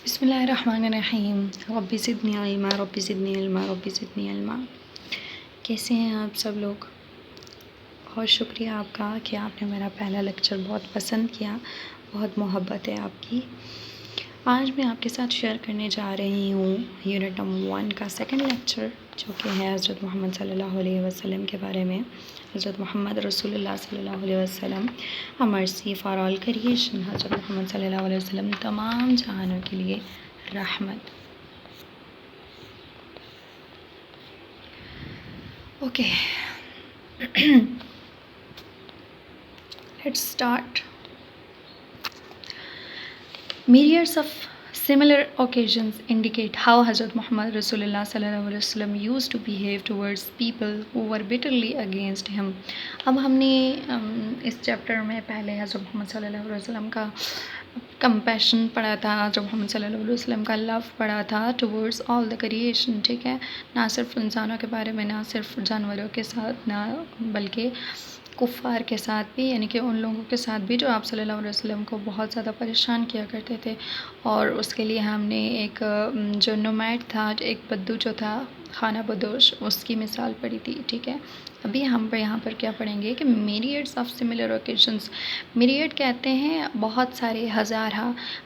بسم اللہ الرحمن الرحیم رب زدنی علما رب زدنی علما رب زدنی علما۔ کیسے ہیں آپ سب لوگ؟ بہت شکریہ آپ کا کہ آپ نے میرا پہلا لیکچر بہت پسند کیا، بہت محبت ہے آپ کی۔ آج میں آپ کے ساتھ شیئر کرنے جا رہی ہوں یونٹ نمبر 1 کا سیکنڈ لیکچر، جو کہ ہے حضرت محمد صلی اللہ علیہ وسلم کے بارے میں۔ حضرت محمد رسول اللہ صلی اللہ علیہ وسلم مرسی فار آل کریشن۔ حضرت محمد صلی اللہ علیہ وسلم تمام جہانوں کے لیے رحمت۔ Okay let's start. Myriads of similar occasions indicate how Hazrat Muhammad Rasulullah sallallahu alaihi wasallam used to behave towards people who were bitterly against him۔ اب ہم نے اس چیپٹر میں پہلے حضرت محمد صلی اللہ علیہ وسلم کا کمپیشن پڑھا تھا، حضرت محمد صلی اللہ علیہ وسلم کا لو پڑھا تھا towards all the creation، ٹھیک ہے، نہ صرف انسانوں کے بارے میں، نہ صرف جانوروں کے ساتھ، نہ بلکہ کفار کے ساتھ بھی، یعنی کہ ان لوگوں کے ساتھ بھی جو آپ صلی اللہ علیہ وسلم کو بہت زیادہ پریشان کیا کرتے تھے۔ اور اس کے لیے ہم نے ایک جو نومیڈ تھا، ایک بدو جو تھا خانہ بدوش، اس کی مثال پڑھی تھی، ٹھیک ہے۔ ابھی ہم یہاں پر کیا پڑھیں گے کہ myriads of similar occasions، myriad کہتے ہیں بہت سارے،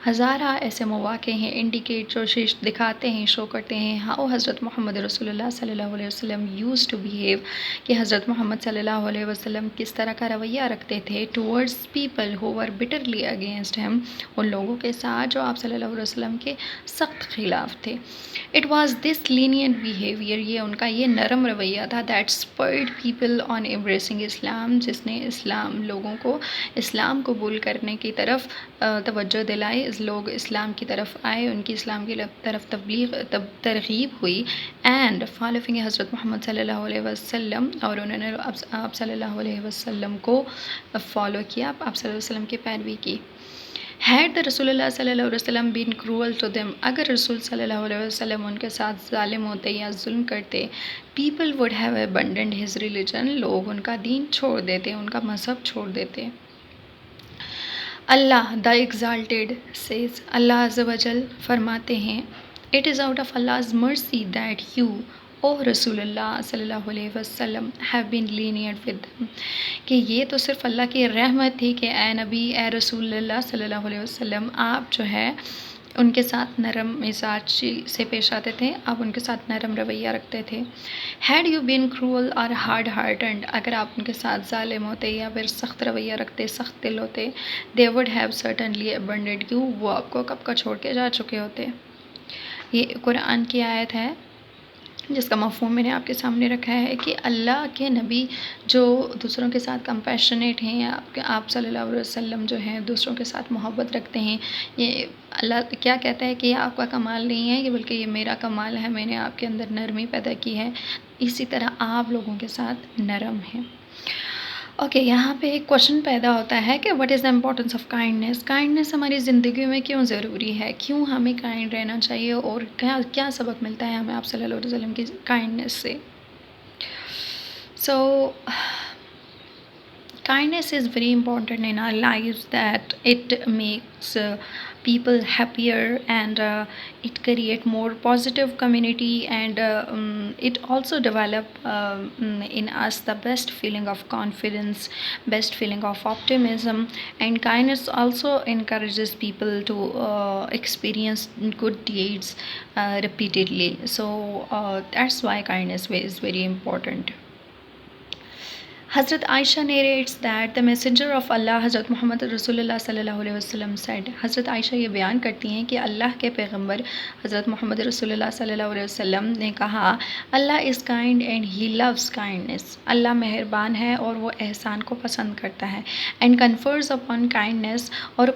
ہزارہ ایسے مواقع ہیں، انڈیکیٹ جو دکھاتے ہیں، شو کرتے ہیں ہاؤ حضرت محمد رسول اللہ صلی اللہ علیہ وسلم used to behave، کہ حضرت محمد صلی اللہ علیہ وسلم کس طرح کا رویہ رکھتے تھے towards people who were bitterly against him، ان لوگوں کے ساتھ جو آپ صلی اللہ علیہ وسلم کے سخت خلاف تھے۔ It was this lenient behavior، یہ ان کا یہ نرم رویہ تھا that spurred people on embracing Islam، جس نے لوگوں کو اسلام قبول کرنے کی طرف توجہ دلائی، لوگ اسلام کی طرف آئے، ان کی اسلام کی طرف ترغیب ہوئی، اینڈ فالوئنگ حضرت محمد صلی اللہ علیہ وسلم، اور انہوں نے آپ صلی اللہ علیہ وسلم کو فالو کیا، آپ صلی اللہ علیہ وسلم کی پیروی کی۔ Had the رسول اللہ صلی اللہ علیہ وسلم been cruel to them، اگر رسول صلی اللہ علیہ وسلم ان کے ساتھ ظالم ہوتے یا ظلم کرتے، people would have abandoned his religion، لوگ ان کا دین چھوڑ دیتے، ان کا مذہب چھوڑ دیتے۔ اللہ the exalted says، اللہ عز و جل فرماتے ہیں it is out of Allah's mercy that you، او رسول اللہ صلی اللہ علیہ وسلم، have been lenient with them، کہ یہ تو صرف اللہ کی رحمت تھی کہ اے نبی، اے رسول اللہ صلی اللہ علیہ وسلم، آپ جو ہے ان کے ساتھ نرم مزاج سے پیش آتے تھے، آپ ان کے ساتھ نرم رویہ رکھتے تھے۔ Had you been cruel or hard hearted، اگر آپ ان کے ساتھ ظالم ہوتے یا پھر سخت رویہ رکھتے، سخت دل ہوتے، they would have certainly abandoned you، وہ آپ کو کب کا چھوڑ کے جا چکے ہوتے۔ یہ قرآن کی آیت ہے جس کا مفہوم میں نے آپ کے سامنے رکھا ہے کہ اللہ کے نبی جو دوسروں کے ساتھ کمپیشنیٹ ہیں، آپ صلی اللہ علیہ وسلم جو ہیں دوسروں کے ساتھ محبت رکھتے ہیں، یہ اللہ کیا کہتا ہے کہ یہ آپ کا کمال نہیں ہے، یہ بلکہ یہ میرا کمال ہے، میں نے آپ کے اندر نرمی پیدا کی ہے، اسی طرح آپ لوگوں کے ساتھ نرم ہیں۔ اوکے، یہاں پہ ایک کوشچن پیدا ہوتا ہے کہ what is the importance of kindness, kindness ہماری زندگی میں کیوں ضروری ہے، کیوں ہمیں کائنڈ رہنا چاہیے، اور کیا سبق ملتا ہے ہمیں آپ صلی اللہ علیہ وسلم کی کائنڈنیس سے۔ سو kindness is very important in our lives, that it makes people happier, and it create more positive community, and it also develop in us the best feeling of confidence, best feeling of optimism, and kindness also encourages people to experience good deeds repeatedly. So that's why kindness is very important. حضرت عائشہ narrates that the messenger of Allah، حضرت محمد رسول اللہ صلی اللہ علیہ وسلم said، حضرت عائشہ یہ بیان کرتی ہیں کہ اللہ کے پیغمبر حضرت محمد رسول اللہ صلی اللہ علیہ وسلم نے کہا، اللہ is kind and he loves kindness، اللہ مہربان ہے اور وہ احسان کو پسند کرتا ہے، and confers upon kindness، اور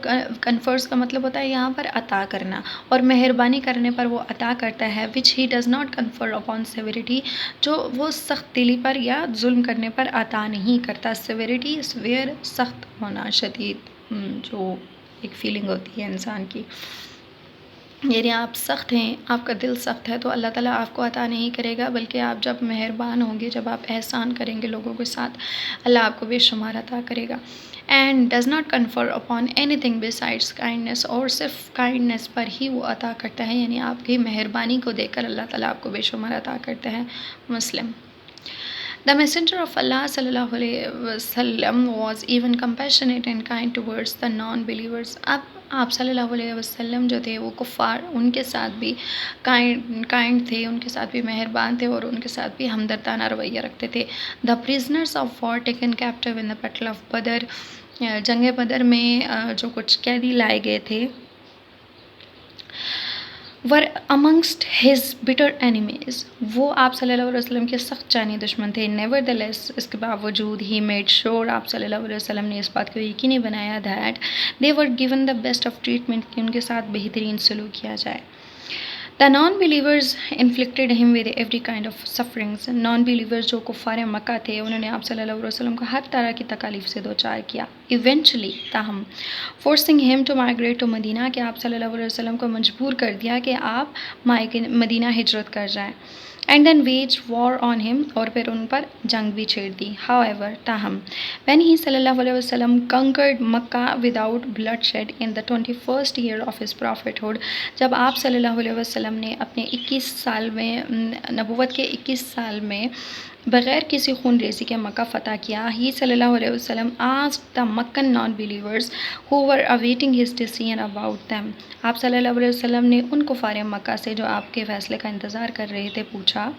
confers کا مطلب ہوتا ہے یہاں پر عطا کرنا، اور مہربانی کرنے پر وہ عطا کرتا ہے which he does not confer upon severity، جو وہ سخت دلی پر یا ظلم کرنے پر عطا نہیں کرتا۔ سیویریٹی سویر، سخت ہونا، شدید جو ایک فیلنگ ہوتی ہے انسان کی، یعنی آپ سخت ہیں، آپ کا دل سخت ہے تو اللہ تعالیٰ آپ کو عطا نہیں کرے گا، بلکہ آپ جب مہربان ہوں گے، جب آپ احسان کریں گے لوگوں کے ساتھ، اللہ آپ کو بے شمار عطا کرے گا۔ And does not confer upon anything besides kindness, اور صرف کائنڈنیس پر ہی وہ عطا کرتا ہے، یعنی آپ کی مہربانی کو دیکھ کر اللہ تعالیٰ آپ کو بے شمار عطا کرتے ہیں۔ مسلم The messenger of Allah sallallahu alaihi wasallam was even compassionate and kind towards the non-believers. اب آپ صلی اللہ علیہ وسلم جو تھے وہ کفار، ان کے ساتھ بھی کائنڈ تھے، ان کے ساتھ بھی مہربان تھے، اور ان کے ساتھ بھی ہمدردانہ رویہ رکھتے تھے۔ The prisoners of war taken captive in the battle of بدر، جنگ بدر میں جو کچھ قیدی لائے گئے تھے، ور امنگسٹ ہز بٹر اینیمیز، وہ آپ صلی اللہ علیہ وسلم کے سخت جانی دشمن تھے۔ نیور دا لیس، اس کے باوجود ہی میڈ شور، آپ صلی اللہ علیہ وسلم نے اس بات کو یقینی بنایا that they were given the best of treatment, کہ ان کے ساتھ بہترین سلوک کیا جائے۔ دا نان بلیورز انفلکٹیڈ ہم with every kind of سفرنگس، non believers جو کفار مکہ تھے، انہوں نے آپ صلی اللہ علیہ وسلم کو ہر طرح کی تکالیف سے دوچار کیا۔ ایونچولی تاہم فورسنگ ہم ٹو مائگریٹ ٹو مدینہ، کہ آپ صلی اللہ علیہ وسلم کو مجبور کر دیا کہ آپ مدینہ ہجرت کر جائیں۔ اینڈ دین ویج وار آن ہم، اور پھر ان پر جنگ بھی چھیڑ دی۔ ہاؤ ایور تاہم وین ہی صلی اللہ علیہ وسلم conquered Mecca without bloodshed in the 21st year of his prophethood، جب آپ صلی اللہ علیہ وسلم نے اپنے 21 سال میں، نبوت کے 21 سال میں بغیر کسی خون ریزی کے مکہ فتح کیا، ہی صلی اللہ علیہ وسلم asked the Meccan non-believers who were awaiting his decision about them، آپ صلی اللہ علیہ وسلم نے ان کفار مکہ سے جو آپ کے فیصلے کا انتظار کر رہے تھے پوچھا،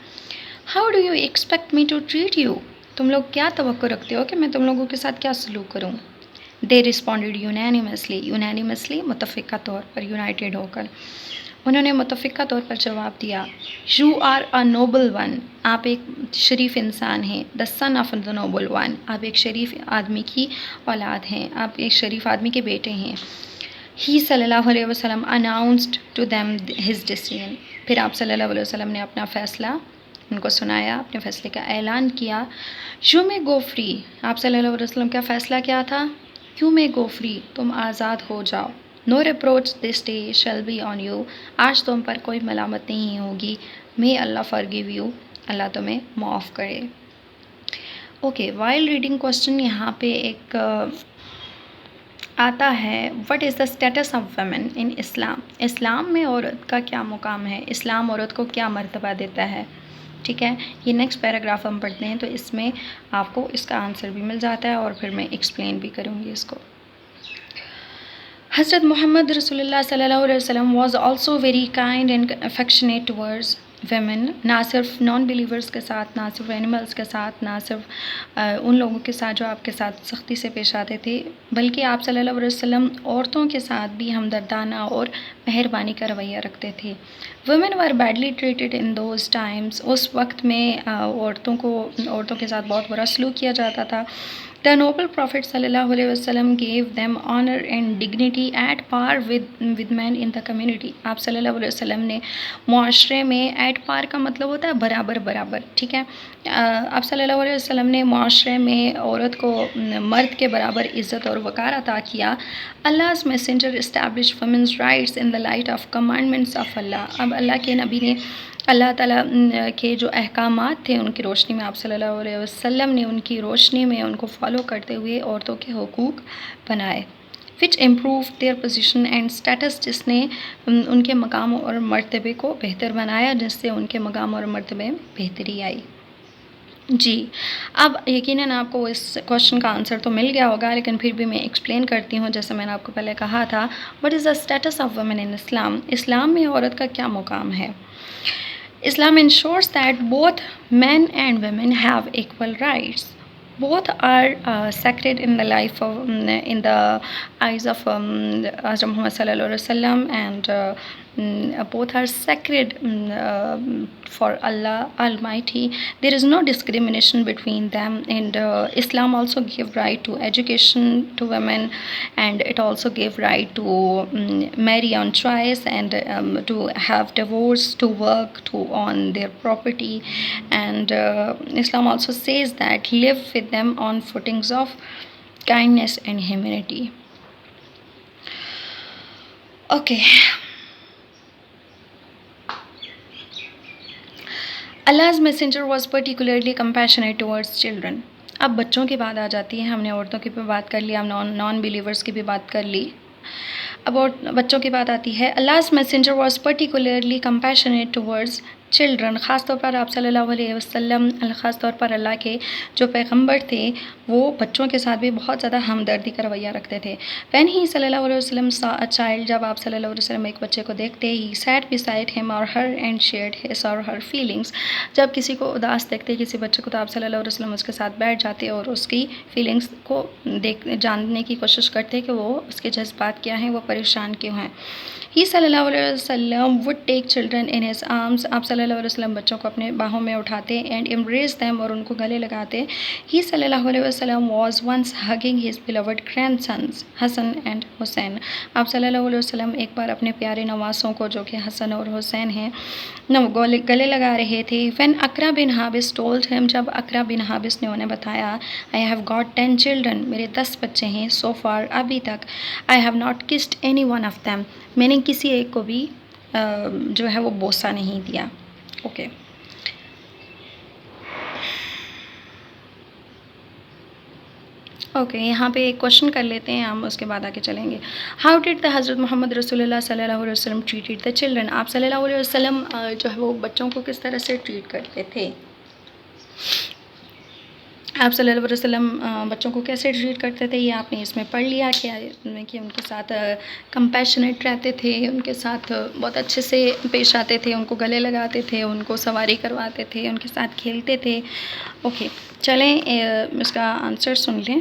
how do you expect me to treat you، تم لوگ کیا توقع رکھتے ہو کہ میں تم لوگوں کے ساتھ کیا سلوک کروں؟ they responded unanimously متفقہ طور پر، united ہو کر انہوں نے متفقہ طور پر جواب دیا، you are a noble one, آپ ایک شریف انسان ہیں، the son of the noble one, آپ ایک شریف آدمی کی اولاد ہیں، آپ ایک شریف آدمی کے بیٹے ہیں۔ ہی صلی اللہ علیہ وسلم announced to them his decision, پھر آپ صلی اللہ علیہ وسلم نے اپنا فیصلہ ان کو سنایا، اپنے فیصلے کا اعلان کیا۔ یو میں گو فری، آپ صلی اللہ علیہ وسلم کا فیصلہ کیا تھا؟ یو میں گو فری، تم آزاد ہو جاؤ۔ No reproach this day shall be on you, آج تم پر کوئی ملامت نہیں ہوگی۔ مے اللہ فرگیو یو، اللہ تمہیں معاف کرے۔ اوکے، وائل ریڈنگ کوشچن یہاں پہ ایک آتا ہے، what is the status of women in Islam, اسلام میں عورت کا کیا مقام ہے، اسلام عورت کو کیا مرتبہ دیتا ہے؟ ٹھیک ہے، یہ نیکسٹ پیراگراف ہم پڑھتے ہیں تو اس میں آپ کو اس کا آنسر بھی مل جاتا ہے، اور پھر میں ایکسپلین بھی کروں گی اس کو۔ حضرت محمد رسول اللہ صلی اللہ علیہ وسلم was also very kind and affectionate towards women, نہ صرف نان بلیورس کے ساتھ، نہ صرف اینیملس کے ساتھ، نہ صرف ان لوگوں کے ساتھ جو آپ کے ساتھ سختی سے پیش آتے تھے، بلکہ آپ صلی اللہ علیہ وسلم عورتوں کے ساتھ بھی ہمدردانہ اور مہربانی کا رویہ رکھتے تھے۔ Women were badly treated in those times, اس وقت میں عورتوں کے ساتھ بہت برا سلوک کیا جاتا تھا۔ The noble Prophet صلی اللہ علیہ وسلم gave them honor and dignity at par with men in the community، آپ صلی اللہ علیہ وسلم نے معاشرے میں، at par کا مطلب ہوتا ہے برابر برابر، ٹھیک ہے، آپ صلی اللہ علیہ وسلم نے معاشرے میں عورت کو مرد کے برابر عزت اور وقار عطا کیا۔ Allah's messenger established women's rights in the light of commandments of Allah، اب اللہ کے نبی نے اللہ تعالیٰ کے جو احکامات تھے ان کی روشنی میں، آپ صلی اللہ علیہ وسلم نے ان کی روشنی میں ان کو فالو کرتے ہوئے عورتوں کے حقوق بنائے، which improved their position and status، جس نے ان کے مقام اور مرتبے کو بہتر بنایا، جس سے ان کے مقام اور مرتبے میں بہتری آئی۔ جی، اب یقیناً آپ کو اس کوشچن کا آنسر تو مل گیا ہوگا، لیکن پھر بھی میں ایکسپلین کرتی ہوں، جیسے میں نے آپ کو پہلے کہا تھا، what is the status of women in Islam, اسلام میں عورت کا کیا مقام ہے؟ Islam ensures that both men and women have equal rights. Both are sacred in the life of, in the eyes of Hazrat Muhammad sallallahu alaihi wasallam, and both are sacred for Allah Almighty. There is no discrimination between them, and Islam also give right to education to women, and it also give right to marry on choice, and to have divorce, to work, to own their property, and Islam also says that live with them on footings of kindness and humanity. Okay. Allah's messenger was particularly compassionate towards children. اب بچوں کی بات آ جاتی ہے. ہم نے عورتوں کی بھی بات کر لی, ہم نان بلیورس کی بھی بات کر لی. اب اور بچوں کی بات آتی ہے. Allah's messenger was particularly compassionate towards children. خاص طور پر آپ صلی اللہ علیہ وسلم, خاص طور پر اللہ کے جو پیغمبر تھے وہ بچوں کے ساتھ بھی بہت زیادہ ہمدردی کا رویہ رکھتے تھے. When he صلی اللہ علیہ وسلم saw a child, جب آپ صلی اللہ علیہ وسلم ایک بچے کو دیکھتے, he sat beside him or her and shared his or her feelings. جب کسی کو اداس دیکھتے کسی بچے کو تو آپ صلی اللہ علیہ وسلم اس کے ساتھ بیٹھ جاتے اور اس کی فیلنگس کو جاننے کی کوشش کرتے کہ وہ اس کے جذبات کیا ہیں, وہ پریشان کیوں ہیں. ہی صلی اللہ علیہ وسلم would take children in his arms. آپ صلی اللہ علیہ وسلم بچوں کو اپنے باہوں میں اٹھاتے and embrace them, اور ان کو گلے لگاتے. ہی صلی اللہ علیہ وسلم was once hugging his beloved grandsons Hasan and حسین. آپ صلی اللہ علیہ وسلم ایک بار اپنے پیارے نواسوں کو جو کہ حسن اور حسین ہیں گلے لگا رہے تھے. When Aqra bin Habis told him, جب اقرا بن حابس نے انہیں بتایا, I have got 10 children, میرے 10 بچے ہیں, so far ابھی تک, I have not kissed any one of them, میں نے کسی ایک کو بھی جو ہے وہ بوسہ نہیں دیا. اوکے یہاں پہ ایک کوشچن کر لیتے ہیں ہم, اس کے بعد آگے چلیں گے. ہاؤ ڈڈ دا حضرت محمد رسول اللہ صلی اللہ علیہ وسلم ٹریٹڈ دا چلڈرن. آپ صلی اللہ علیہ وسلم جو ہے وہ بچوں کو کس طرح سے ٹریٹ کرتے تھے. آپ صلی اللہ علیہ وسلم بچوں کو کیسے ٹریٹ کرتے تھے یہ آپ نے اس میں پڑھ لیا کہ ان کے ساتھ کمپیشنیٹ رہتے تھے, ان کے ساتھ بہت اچھے سے پیش آتے تھے, ان کو گلے لگاتے تھے, ان کو سواری کرواتے تھے, ان کے ساتھ کھیلتے تھے. اوکے چلیں اس کا آنسر سن لیں.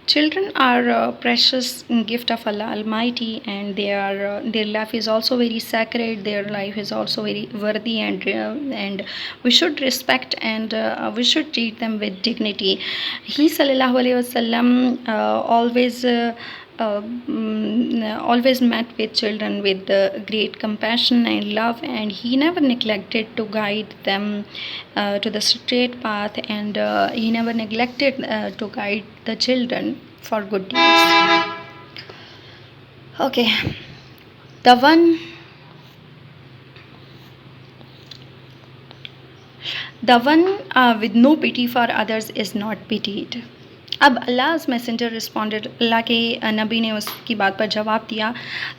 Children are a precious gift of Allah Almighty, and their life is also very sacred. Their life is also very worthy, and we should respect and we should treat them with dignity. He sallallahu alaihi wasallam always met with children with great compassion and love, and he never neglected to guide them to the straight path, and he never neglected to guide the children for good deeds. Okay, the one with no pity for others is not pitied. اب Allah's messenger responded, اللہ کے نبی نے اس کی بات پر جواب دیا.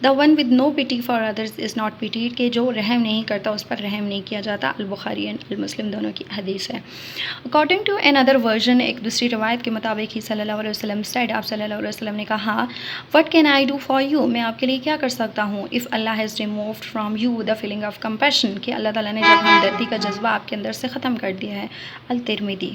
The one with no pity for others is not pitied, کہ جو رحم نہیں کرتا اس پر رحم نہیں کیا جاتا. البخاری and المسلم دونوں کی حدیث ہے. According to another version, ایک دوسری روایت کے مطابق ہی صلی اللہ علیہ وسلم said, آپ صلی اللہ علیہ وسلم نے کہا, What can I do for you, میں آپ کے لیے کیا کر سکتا ہوں. If Allah has removed from you the feeling of compassion, کہ اللہ تعالیٰ نے جب ہمدردی کا جذبہ آپ کے اندر سے ختم کر دیا ہے. الترمذی.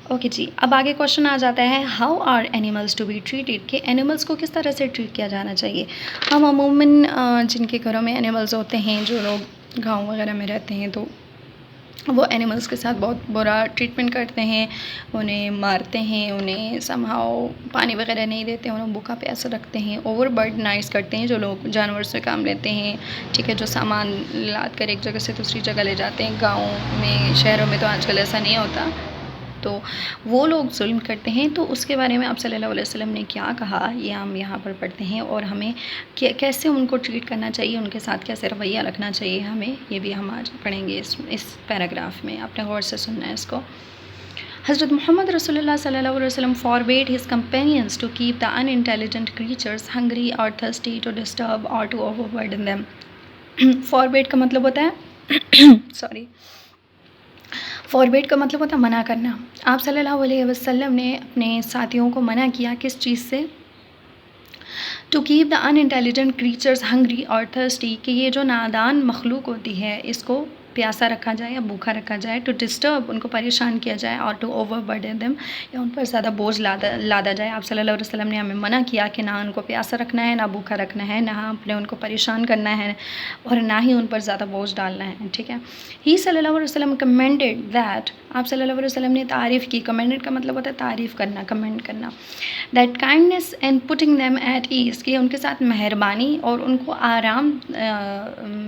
اوکے جی, اب آگے کوشچن آ جاتا ہے, how are animals to be treated, کہ اینیملس کو کس طرح سے ٹریٹ کیا جانا چاہیے. ہم عموماً جن کے گھروں میں اینیملز ہوتے ہیں, جو لوگ گاؤں وغیرہ میں رہتے ہیں, تو وہ اینیملس کے ساتھ بہت برا ٹریٹمنٹ کرتے ہیں, انہیں مارتے ہیں, انہیں سمہاؤ پانی وغیرہ نہیں دیتے, انہیں بھوکا پیاسا رکھتے ہیں, اوور برڈنائز کرتے ہیں جو لوگ جانور سے کام لیتے ہیں, ٹھیک ہے, جو سامان لاد کر ایک جگہ سے دوسری جگہ لے جاتے ہیں. گاؤں میں, شہروں میں تو آج کل ایسا نہیں ہوتا, تو وہ لوگ ظلم کرتے ہیں. تو اس کے بارے میں آپ صلی اللہ علیہ وسلم نے کیا کہا یہ ہم یہاں پر پڑھتے ہیں, اور ہمیں کیسے ان کو ٹریٹ کرنا چاہیے, ان کے ساتھ کیسے رویہ رکھنا چاہیے ہمیں, یہ بھی ہم آج پڑھیں گے اس پیراگراف میں. آپ نے غور سے سننا ہے اس کو. حضرت محمد رسول اللہ صلی اللہ علیہ وسلم forbade his companions to keep the unintelligent creatures hungry or thirsty, to disturb or to overburden them. forbade کا مطلب ہوتا ہے فاربیٹ کا مطلب ہوتا ہے منع کرنا. آپ صلی اللہ علیہ وسلم نے اپنے ساتھیوں کو منع کیا کس چیز سے, to keep the unintelligent creatures hungry اور تھرسٹی, کہ یہ جو نادان مخلوق ہوتی ہے اس کو پیاسا رکھا جائے یا بھوکا رکھا جائے, ٹو ڈسٹرب, ان کو پریشان کیا جائے, اور ٹو اوور برڈن دیم, یا ان پر زیادہ بوجھ لادا جائے. آپ صلی اللہ علیہ وسلم نے ہمیں منع کیا کہ نہ ان کو پیاسا رکھنا ہے, نہ بھوکا رکھنا ہے, نہ اپنے ان کو پریشان کرنا ہے, اور نہ ہی ان پر زیادہ بوجھ ڈالنا ہے, ٹھیک ہے. ہی صلی اللہ علیہ وسلم کمینڈیڈ دیٹ, آپ صلی اللہ علیہ وسلم نے تعریف کی. کمینڈیڈ کا مطلب ہوتا ہے تعریف کرنا, کمینڈ کرنا. That kindness and putting them at ease, کہ ان کے ساتھ مہربانی اور ان کو آرام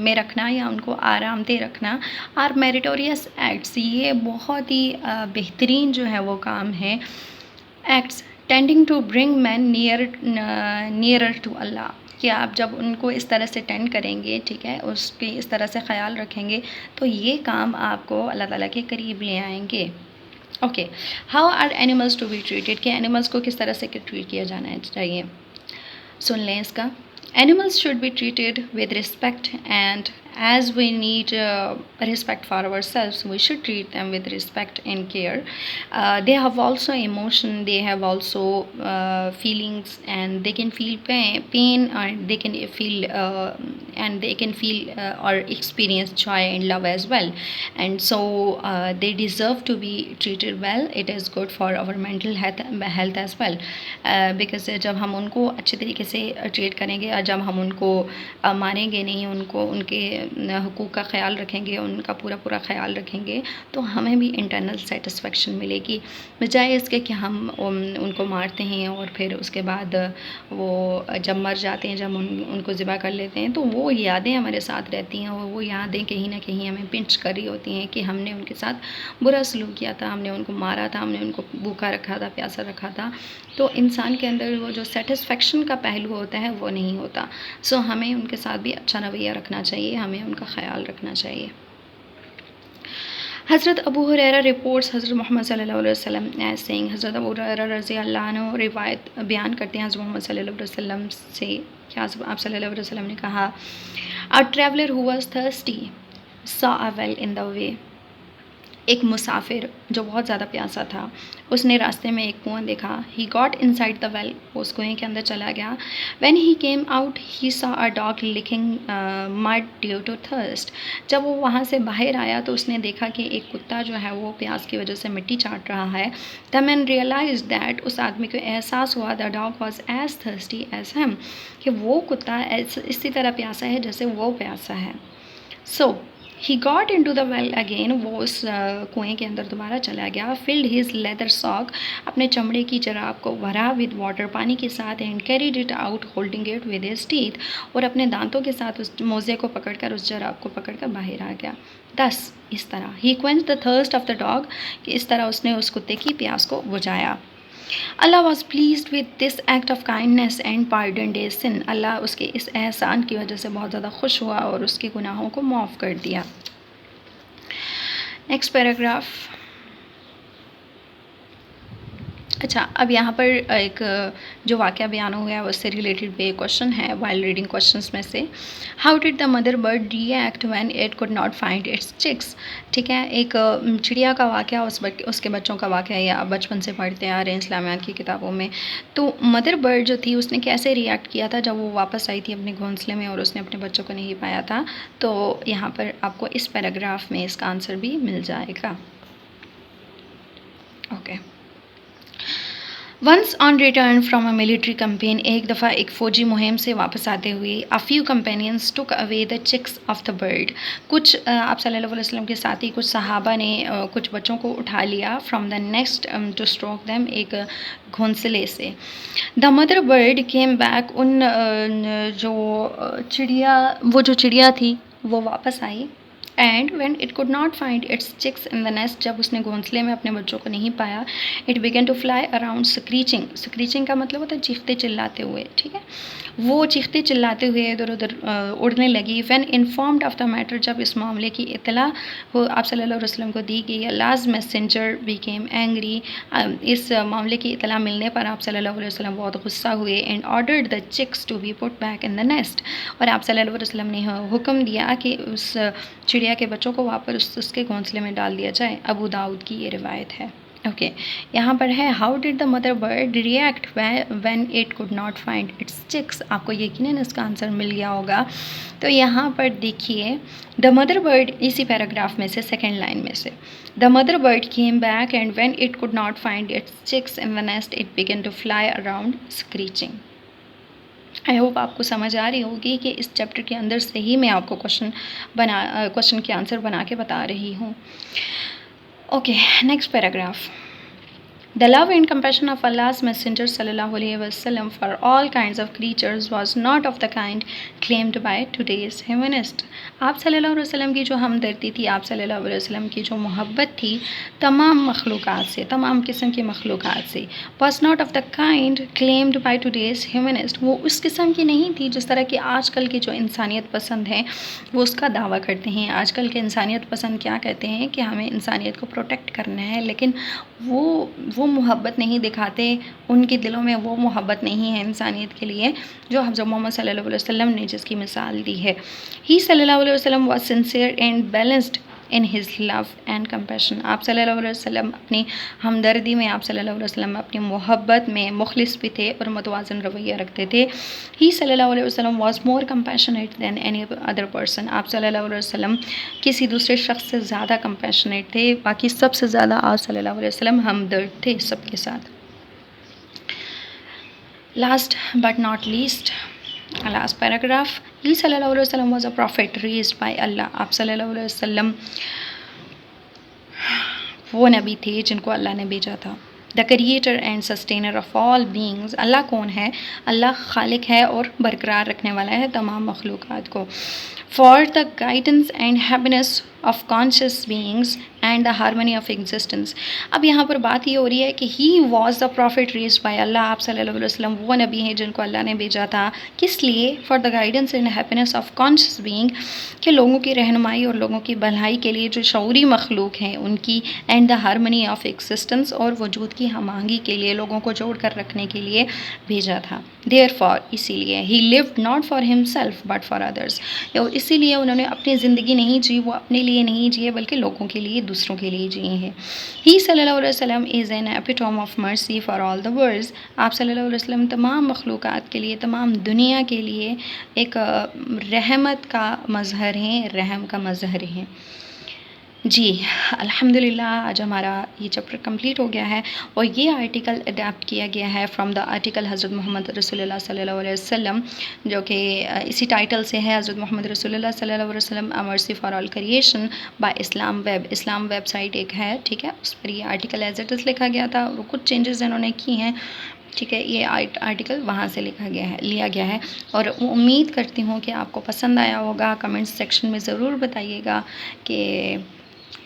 میں رکھنا یا ان کو آرام دے رکھنا, آر میریٹوریس ایکٹس, یہ بہت ہی بہترین جو ہے وہ کام ہے. Acts tending to bring man nearer to Allah, کہ آپ جب ان کو اس طرح سے ٹینڈ کریں گے, ٹھیک ہے, اس پہ اس طرح سے خیال رکھیں گے, تو یہ کام آپ کو اللہ تعالیٰ کے قریب لے آئیں گے. Okay, how are animals to be treated, کہ اینیملس کو کس طرح سے ٹریٹ کیا جانا چاہیے. سن لیں اس کا. Animals should be treated with respect, and as we need respect for ourselves, we should treat them with respect and care. They have also emotion, they have also feelings, and they can feel pain, or they can feel or experience joy and love as well. And so they deserve to be treated well. It is good for our mental health as well. Because جب ہم ان کو اچھے طریقے سے treat کریں گے، اور جب ہم ان کو ماریں گے نہیں، ان کے حقوق کا خیال رکھیں گے، ان کا پورا خیال رکھیں گے، تو ہمیں بھی انٹرنل سیٹسفیکشن ملے گی، بجائے اس کے کہ ہم ان کو مارتے ہیں اور پھر اس کے بعد وہ جب مر جاتے ہیں، جب ان کو ذبح کر لیتے ہیں، تو وہ یادیں ہمارے ساتھ رہتی ہیں، اور وہ یادیں کہیں نہ کہیں ہمیں پنچ کر رہی ہوتی ہیں کہ ہم نے ان کے ساتھ برا سلوک کیا تھا، ہم نے ان کو مارا تھا، ہم نے ان کو بھوکا رکھا تھا، پیاسا رکھا تھا. تو انسان کے اندر وہ جو سیٹسفیکشن کا پہلو ہوتا ہے وہ نہیں ہوتا. سو ہمیں ان کے ساتھ بھی اچھا رویہ رکھنا چاہیے، ہمیں ان کا خیال رکھنا چاہیے. حضرت ابو ہریرہ رپورٹس حضرت محمد صلی اللہ علیہ وسلم ایز سینگ، حضرت ابو ہریرہ رضی اللہ عنہ روایت بیان کرتے ہیں حضرت محمد صلی اللہ علیہ وسلم سے کہ آپ صلی اللہ علیہ وسلم نے کہا، A traveler who was thirsty saw a well in the way. ایک مسافر جو بہت زیادہ پیاسا تھا، اس نے راستے میں ایک کنواں دیکھا. He got inside the well. وہ اس کنویں کے اندر چلا گیا. When he came out, he saw a dog licking mud due to thirst. جب وہ وہاں سے باہر آیا تو اس نے دیکھا کہ ایک کتا جو ہے وہ پیاس کی وجہ سے مٹی چاٹ رہا ہے. The man realized that اس آدمی کو احساس ہوا the dog was as thirsty as him، کہ وہ کتا اسی طرح پیاسا ہے جیسے وہ پیاسا ہے. So he got into the well again. وہ اس کنویں کے اندر دوبارہ چلا گیا. Filled his leather sock، اپنے چمڑے کی جراب کو بھرا with water، پانی کے ساتھ، and carried it out holding it with his teeth، اور اپنے دانتوں کے ساتھ اس موزے کو پکڑ کر، اس جراب کو پکڑ کر باہر آ گیا. Thus اس طرح he quenched the thirst of the dog، کہ اس طرح اس نے اس کتے کی پیاس کو بجھایا. اللہ was pleased with this act of kindness and pardoned his sin. اللہ اس کے اس احسان کی وجہ سے بہت زیادہ خوش ہوا اور اس کے گناہوں کو معاف کر دیا. Next paragraph. اچھا، اب یہاں پر ایک جو واقعہ بیان ہوا ہے اس سے ریلیٹڈ بھی ایک کوشچن ہے وائل ریڈنگ کوشچنس میں سے. How did the mother bird react when it could not find its chicks. ٹھیک ہے، ایک چڑیا کا واقعہ، اس کے بچوں کا واقعہ، یا بچپن سے پڑھتے آ رہے ہیں اسلامیات کی کتابوں میں. تو مدر برڈ جو تھی اس نے کیسے ری ایکٹ کیا تھا جب وہ واپس آئی تھی اپنے گھونسلے میں اور اس نے اپنے بچوں کو نہیں پایا تھا. تو یہاں پر آپ کو اس پیراگراف میں اس کا آنسر بھی مل جائے گا. Okay. Once on return from a military campaign, ایک دفعہ ایک فوجی مہم سے واپس آتے ہوئے a few companions took away the chicks of the bird. کچھ آپ صلی اللہ علیہ وسلم کے ساتھی، کچھ صحابہ نے کچھ بچوں کو اٹھا لیا from the nest to stroke them، ایک گھونسلے سے. the mother bird came back، وہ جو چڑیا تھی وہ واپس آئی. And when it could not find its chicks in the nest، جب اس نے گھونسلے میں اپنے بچوں کو نہیں پایا، it began to fly around screeching. screeching کا مطلب ہوتا ہے چیختے چلاتے ہوئے. ٹھیک ہے، وہ چیختے چلاتے ہوئے ادھر ادھر اڑنے لگی. when informed of the matter، جب اس معاملے کی اطلاع آپ صلی اللہ علیہ وسلم کو دی گئی. Allah's messenger became angry، اس معاملے کی اطلاع ملنے پر آپ صلی اللہ علیہ وسلم بہت غصہ ہوئے. and ordered the chicks to be put back in the nest، اور آپ صلی اللہ علیہ وسلم نے حکم دیا کہ اس چڑیا کے بچوں کو واپس اس کے گھونسلے میں ڈال دیا جائے. ابو داؤد کی یہ روایت ہے. اوکے، یہاں پر ہے how did the mother bird react when it could not find its chicks. آپ کو یقیناً اس کا آنسر مل گیا ہوگا. تو یہاں پر دیکھیے دا مدر برڈ، اسی پیراگراف میں سے سیکنڈ لائن میں سے، the mother bird came back and when it could not find its chicks in the nest it began to fly around screeching. I hope آپ کو سمجھ آ رہی ہوگی کہ اس چیپٹر کے اندر سے ہی میں آپ کو کوشچن کے آنسر بنا کے بتا رہی ہوں. Okay, next paragraph. The love and compassion of Allah's Messenger sallallahu alaihi wasallam for all kinds of creatures was not of the kind claimed by today's humanist. آپ صلی اللہ علیہ وسلم کی جو ہمدردی تھی، آپ صلی اللہ علیہ وسلم کی جو محبت تھی تمام مخلوقات سے، تمام قسم کی مخلوقات سے، was not of the kind claimed by today's humanist. وہ اس قسم کی نہیں تھی جس طرح کہ آج کل کے جو انسانیت پسند ہیں وہ اس کا دعویٰ کرتے ہیں. آج کل کے انسانیت پسند کیا کہتے ہیں کہ ہمیں انسانیت کو پروٹیکٹ کرنا ہے، لیکن وہ محبت نہیں دکھاتے، ان کے دلوں میں وہ محبت نہیں ہے انسانیت کے لیے جو حضرت محمد صلی اللہ علیہ وسلم نے جس کی مثال دی ہے. ہی صلی اللہ علیہ وسلم was sincere and balanced in his love and compassion. آپ صلی اللہ علیہ وسلم اپنی ہمدردی میں، آپ صلی اللہ علیہ وسلم اپنی محبت میں مخلص بھی تھے اور متوازن رویہ رکھتے تھے. ہی صلی اللہ علیہ وسلم was more compassionate than any other person. آپ صلی اللہ علیہ وسلم کسی دوسرے شخص سے زیادہ کمپیشنیٹ تھے، باقی سب سے زیادہ آپ صلی اللہ علیہ وسلم ہمدرد تھے سب کے ساتھ. Last but not least, last paragraph. He صلی اللہ علیہ وسلم was a prophet raised by Allah. آپ صلی اللہ علیہ وسلم وہ نبی تھے جن کو اللہ نے بھیجا تھا. The creator and sustainer of all beings. اللہ کون ہے؟ اللہ خالق ہے اور برقرار رکھنے والا ہے تمام مخلوقات کو. For the guidance and happiness of conscious beings and the harmony of existence. اب یہاں پر بات یہ ہو رہی ہے کہ he was the prophet raised by Allah. آپ صلی اللہ علیہ وسلم وہ نبی ہیں جن کو اللہ نے بھیجا تھا. کس لیے؟ For the guidance and happiness of conscious being, کہ لوگوں کی رہنمائی اور لوگوں کی بھلائی کے لیے جو شعوری مخلوق ہیں ان کی، and the harmony of existence, اور وجود کی ہم آہنگی کے لیے، لوگوں کو جوڑ کر رکھنے کے لیے بھیجا تھا. دیئر فار، اسی لیے، ہی لیوڈ ناٹ فار ہم سیلف بٹ فار ادرس. اور اسی لیے انہوں نے اپنی زندگی نہیں جی، وہ اپنے لیے نہیں جیے بلکہ لوگوں کے لیے، دوسروں کے لیے جیے ہیں. ہی صلی اللہ علیہ وسلم از این ایپیٹوم آف مرسی فار آل دا ورلڈز. آپ صلی اللہ علیہ وسلم تمام مخلوقات کے لیے، تمام دنیا کے لیے ایک رحمت کا مظہر ہیں، رحم کا مظہر ہیں. جی الحمدللہ آج ہمارا یہ چیپٹر کمپلیٹ ہو گیا ہے، اور یہ آرٹیکل اڈیپٹ کیا گیا ہے فرام دا آرٹیکل حضرت محمد رسول اللہ صلی اللہ علیہ وسلم، جو کہ اسی ٹائٹل سے ہے، حضرت محمد رسول اللہ صلی اللہ علیہ وسلم a mercy for all creation by Islam web. Islam web site ایک ہے، ٹھیک ہے، اس پر یہ آرٹیکل ایز اٹ از لکھا گیا تھا، اور کچھ چینجز انہوں نے کی ہیں، ٹھیک ہے. یہ آرٹیکل وہاں سے لیا گیا ہے، اور امید کرتی ہوں کہ آپ کو پسند آیا ہوگا. کمنٹ سیکشن میں ضرور بتائیے گا کہ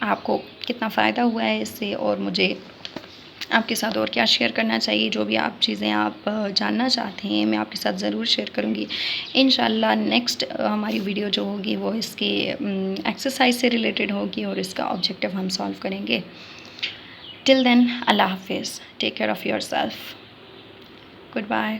آپ کو کتنا فائدہ ہوا ہے اس سے، اور مجھے آپ کے ساتھ اور کیا شیئر کرنا چاہیے. جو بھی آپ چیزیں آپ جاننا چاہتے ہیں میں آپ کے ساتھ ضرور شیئر کروں گی. انشاءاللہ نیکسٹ ہماری ویڈیو جو ہوگی وہ اس کے ایکسرسائز سے ریلیٹڈ ہوگی، اور اس کا آبجیکٹیو ہم سالو کریں گے. ٹل دین اللہ حافظ. Take care of yourself. Good bye.